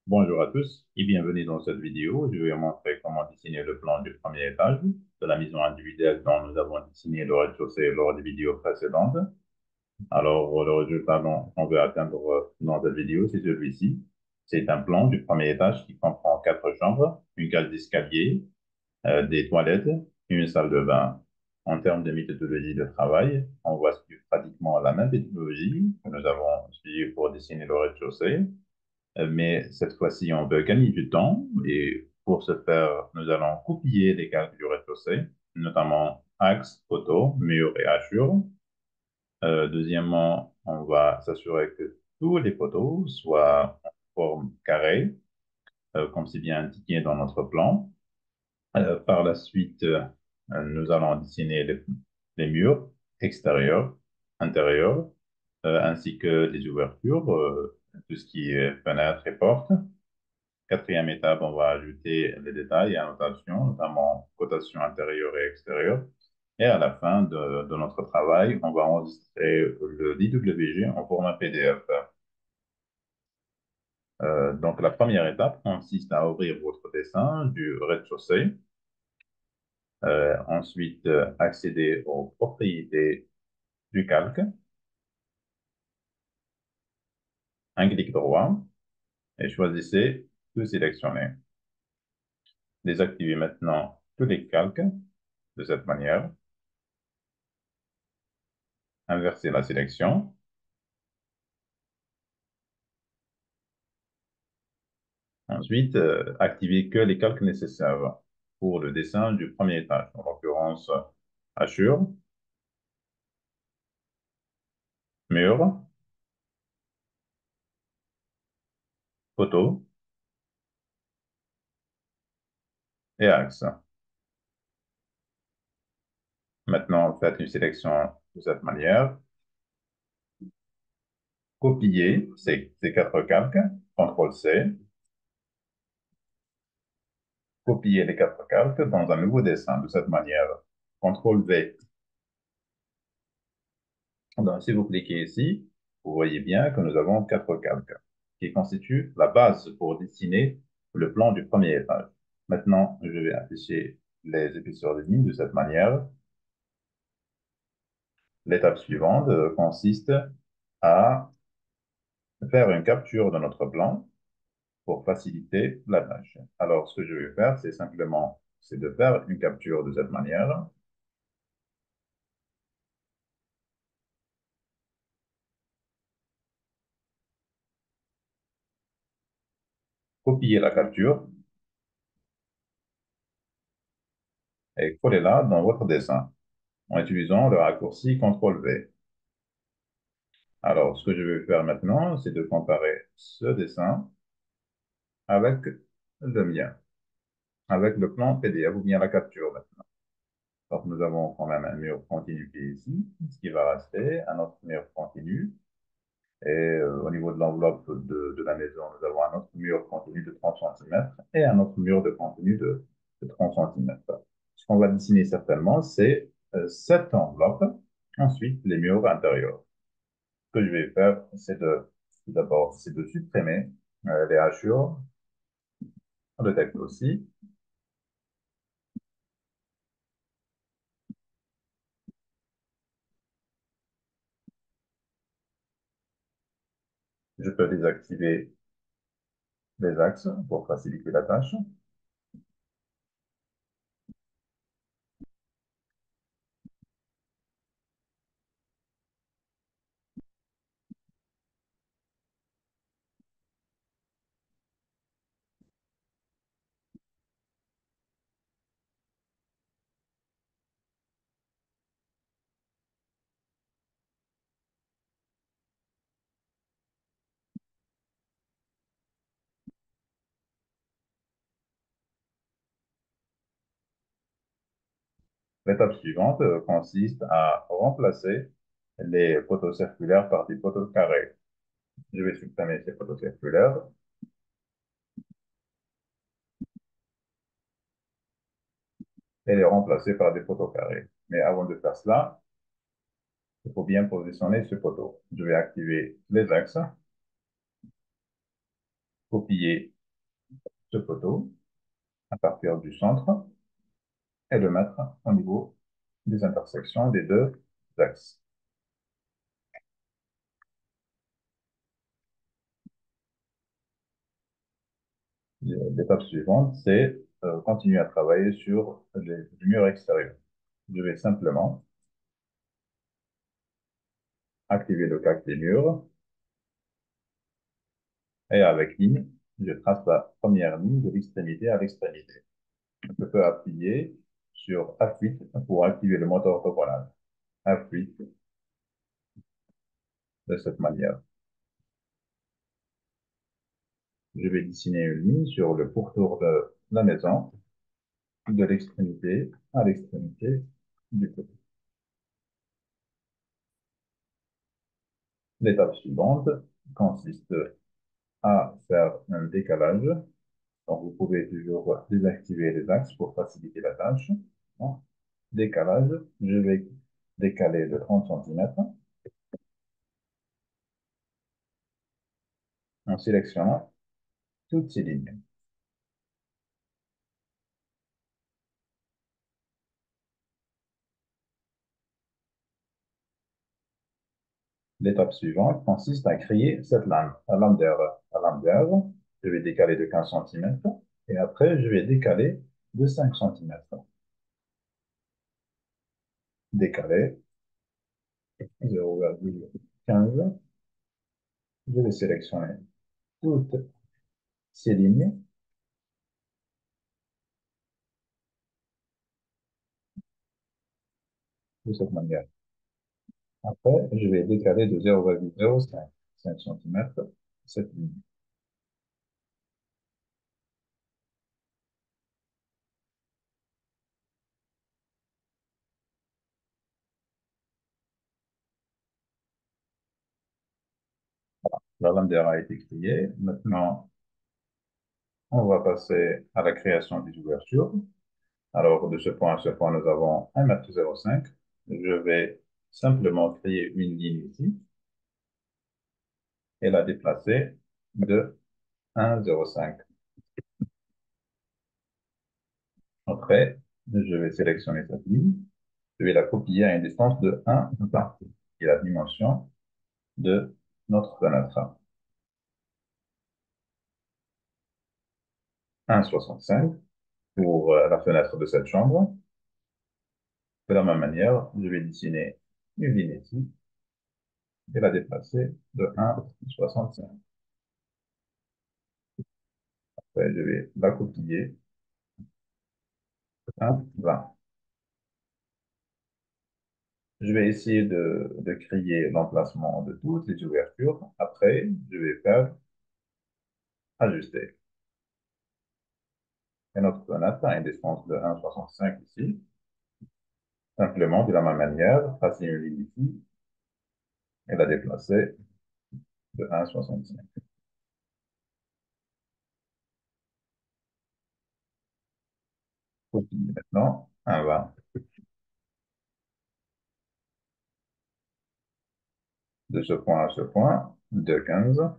Bonjour à tous et bienvenue dans cette vidéo. Je vais vous montrer comment dessiner le plan du premier étage de la maison individuelle dont nous avons dessiné le rez-de-chaussée lors des vidéos précédentes. Alors, le résultat qu'on veut atteindre dans cette vidéo, c'est celui-ci. C'est un plan du premier étage qui comprend quatre chambres, une cage d'escalier, des toilettes et une salle de bain. En termes de méthodologie de travail, on voit pratiquement la même méthodologie que nous avons suivie pour dessiner le rez-de-chaussée. Mais cette fois-ci, on veut gagner du temps et pour ce faire, nous allons copier les calques du rez-de-chaussée, notamment axe, poteau, mur et hachure. Deuxièmement, on va s'assurer que tous les poteaux soient en forme carrée, comme c'est bien indiqué dans notre plan. Par la suite, nous allons dessiner les murs extérieurs, intérieurs, ainsi que les ouvertures, tout ce qui est fenêtres et portes. Quatrième étape, on va ajouter les détails et annotations, notamment cotation intérieure et extérieure. Et à la fin de notre travail, on va enregistrer le DWG en format PDF. Donc, la première étape consiste à ouvrir votre dessin du rez-de-chaussée. Ensuite, accéder aux propriétés du calque. Un clic droit et choisissez tout sélectionner. Désactivez maintenant tous les calques de cette manière. Inversez la sélection. Ensuite, activez que les calques nécessaires pour le dessin du premier étage, en l'occurrence hachure, mur, poteau et axe. Maintenant, faites une sélection de cette manière. Copiez ces quatre calques, CTRL-C. Copiez les quatre calques dans un nouveau dessin de cette manière. CTRL-V. Donc, si vous cliquez ici, vous voyez bien que nous avons quatre calques qui constituent la base pour dessiner le plan du premier étage. Maintenant, je vais afficher les épaisseurs de ligne de cette manière. L'étape suivante consiste à faire une capture de notre plan pour faciliter la tâche. Alors, ce que je vais faire, c'est de faire une capture de cette manière. Copier la capture et coller-la dans votre dessin en utilisant le raccourci CTRL-V. Alors, ce que je vais faire maintenant, c'est de comparer ce dessin avec le mien, avec le plan PDF ou bien la capture maintenant. Donc, nous avons quand même un mur continu qui est ici, ce qui va rester, un autre mur continu. Et au niveau de l'enveloppe de la maison, nous avons un autre mur continu de 30 cm et un autre mur de continu de 30 cm. Ce qu'on va dessiner certainement, c'est cette enveloppe, ensuite les murs intérieurs. Ce que je vais faire, tout d'abord, c'est de supprimer les hachures, le texte aussi. Je peux désactiver les axes pour faciliter la tâche. L'étape suivante consiste à remplacer les poteaux circulaires par des poteaux carrés. Je vais supprimer ces poteaux circulaires et les remplacer par des poteaux carrés. Mais avant de faire cela, il faut bien positionner ce poteau. Je vais activer les axes, copier ce poteau à partir du centre et le mettre au niveau des intersections des deux axes. L'étape suivante, c'est continuer à travailler sur les murs extérieurs. Je vais simplement activer le calque des murs et avec ligne, je trace la première ligne de l'extrémité à l'extrémité. Je peux appuyer sur F8 pour activer le moteur orthogonal. F8 de cette manière. Je vais dessiner une ligne sur le pourtour de la maison, de l'extrémité à l'extrémité du côté. L'étape suivante consiste à faire un décalage. Donc, vous pouvez toujours désactiver les axes pour faciliter la tâche. Donc, décalage, je vais décaler de 30 cm en sélectionnant toutes ces lignes. L'étape suivante consiste à créer cette lame, la lame d'air. La lame d'air, je vais décaler de 15 cm et après, je vais décaler de 5 cm. Décaler 0,15. Je vais sélectionner toutes ces lignes de cette manière. Après, je vais décaler de 0,05 cm cette ligne. La lame d'air a été créée. Maintenant, on va passer à la création des ouvertures. Alors, de ce point à ce point, nous avons 1,05 m. Je vais simplement créer une ligne ici et la déplacer de 1,05 m. Après, je vais sélectionner cette ligne. Je vais la copier à une distance de 1,20 m, qui est la dimension de notre fenêtre. 1,65 pour la fenêtre de cette chambre. De la même manière, je vais dessiner une ligne ici et la déplacer de 1,65. Après, je vais la copier 1,20. Je vais essayer de créer l'emplacement de toutes les ouvertures. Après, je vais faire ajuster. Et notre fenêtre a une distance de 1,65 ici. Simplement, de la même manière, tracer une ligne ici et la déplacer de 1,65. Copier maintenant 1,20 de ce point à ce point, 2,15.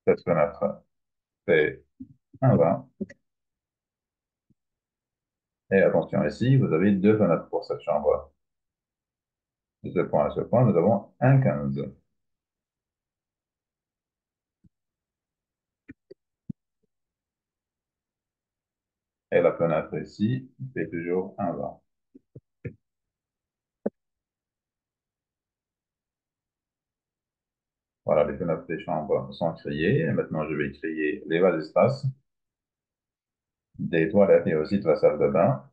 Cette fenêtre fait 1,20. Et attention ici, vous avez deux fenêtres pour cette chambre. De ce point à ce point, nous avons 1,15. Et la fenêtre ici fait toujours 1,20. Voilà, les fenêtres des chambres sont créées. Et maintenant, je vais créer les vasistas des toilettes et aussi de la salle de bain.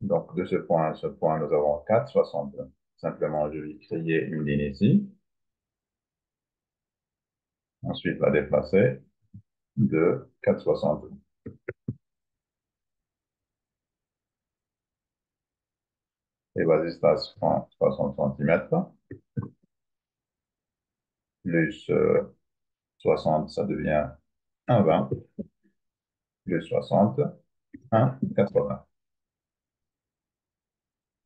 Donc, de ce point à ce point, nous avons 4,60. Simplement, je vais créer une ligne ici. Ensuite, la déplacer de 4,60. Les vasistas font 60 cm. Plus 60, ça devient 1,20. Plus 60, 1,80.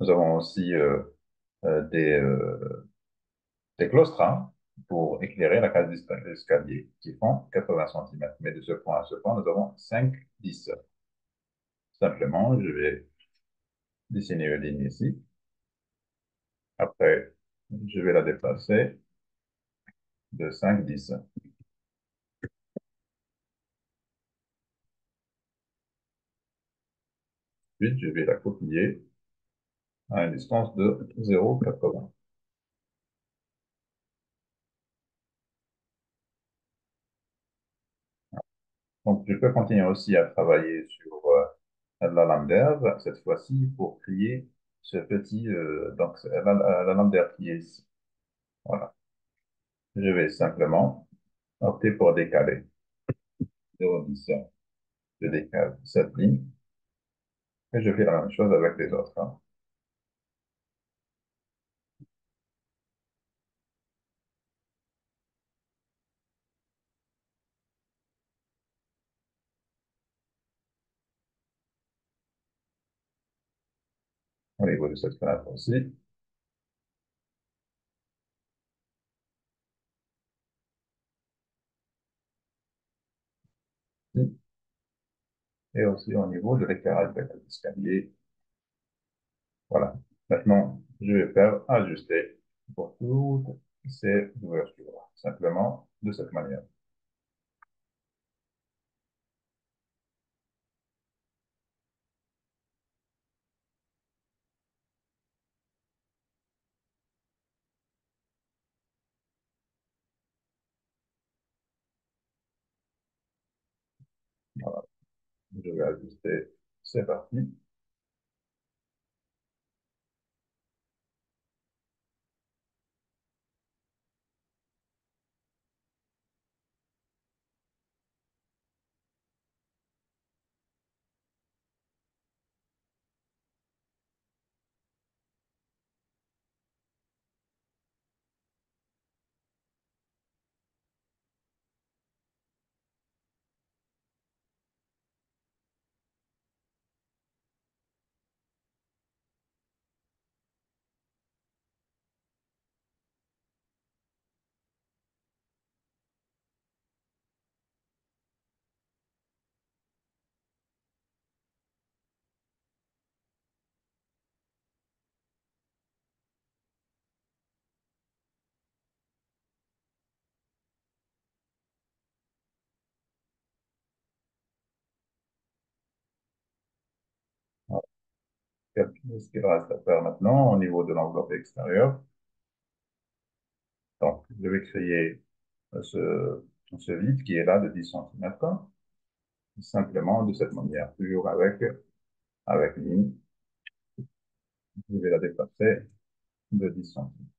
Nous avons aussi des claustras pour éclairer la case d'escalier qui font 80 centimètres. Mais de ce point à ce point, nous avons 5, 10. Simplement, je vais dessiner une ligne ici. Après, je vais la déplacer de 5, 10. Ensuite, je vais la copier à une distance de 0,80. Donc, je peux continuer aussi à travailler sur la lame d'herbe, cette fois-ci pour créer ce petit, donc la lame d'herbe qui est ici. Voilà. Je vais simplement opter pour décaler 0,10. Je décale cette ligne et je fais la même chose avec les autres, hein. Au niveau de cette fenêtre aussi. Et aussi au niveau de l'éclairage de l'escalier. Voilà. Maintenant, je vais faire ajuster pour toutes ces ouvertures, simplement de cette manière. Voilà. Je vais ajuster ces parties. Voilà. Ce qu'il reste à faire maintenant au niveau de l'enveloppe extérieure. Donc, je vais créer ce vide qui est là de 10 centimètres, simplement de cette manière, toujours avec ligne. Je vais la déplacer de 10 centimètres.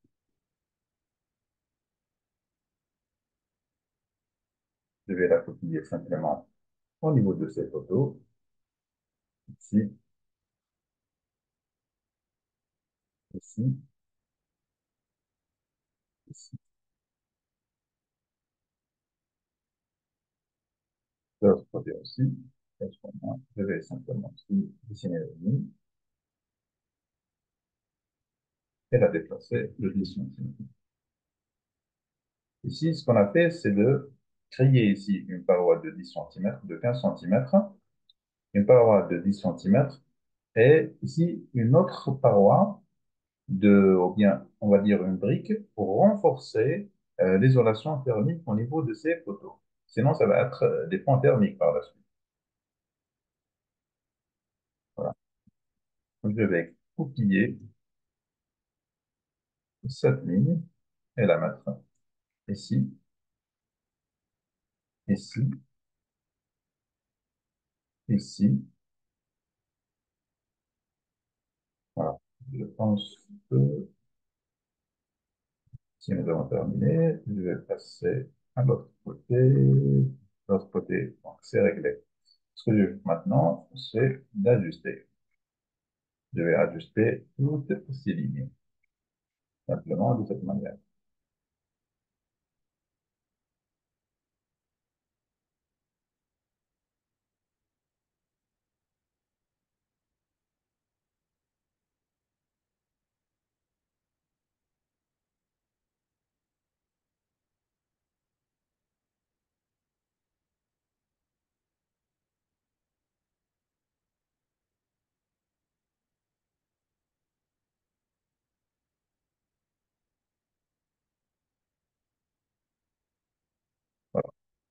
Je vais la copier simplement au niveau de ces photos, ici, ici, ici. De l'autre côté aussi. Et à ce moment, je vais simplement ici dessiner la ligne et la déplacer de 10 centimètres. Ici, ce qu'on a fait, c'est de créer ici une paroi de 10 centimètres, de 15 centimètres, une paroi de 10 centimètres, et ici une autre paroi ou bien, on va dire une brique, pour renforcer l'isolation thermique au niveau de ces poteaux. Sinon, ça va être des points thermiques par la suite. Voilà. Donc, je vais copier cette ligne et la mettre ici, ici, ici. Voilà. Je pense que si nous avons terminé, je vais passer à l'autre côté. L'autre côté, donc c'est réglé. Ce que je fais maintenant, c'est d'ajuster. Je vais ajuster toutes ces lignes, simplement de cette manière.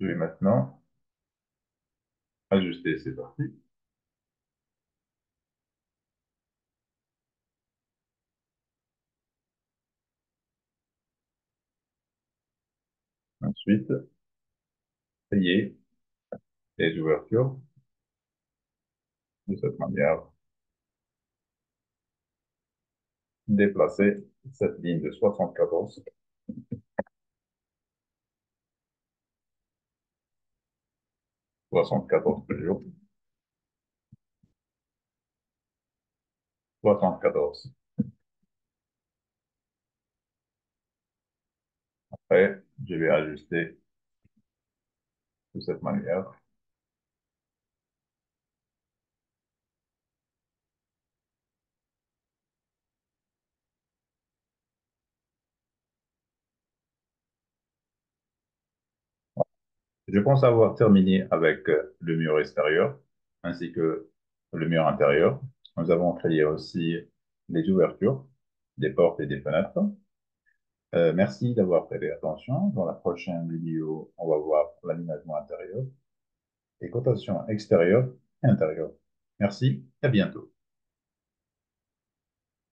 Je vais maintenant ajuster ces parties. Ensuite, payer les ouvertures de cette manière. Déplacer cette ligne de 74 toujours, 74. Après, je vais ajuster de cette manière. Je pense avoir terminé avec le mur extérieur ainsi que le mur intérieur. Nous avons créé aussi les ouvertures, des portes et des fenêtres. Merci d'avoir prêté attention. Dans la prochaine vidéo, on va voir l'aménagement intérieur et cotation extérieure et intérieure. Merci, à bientôt.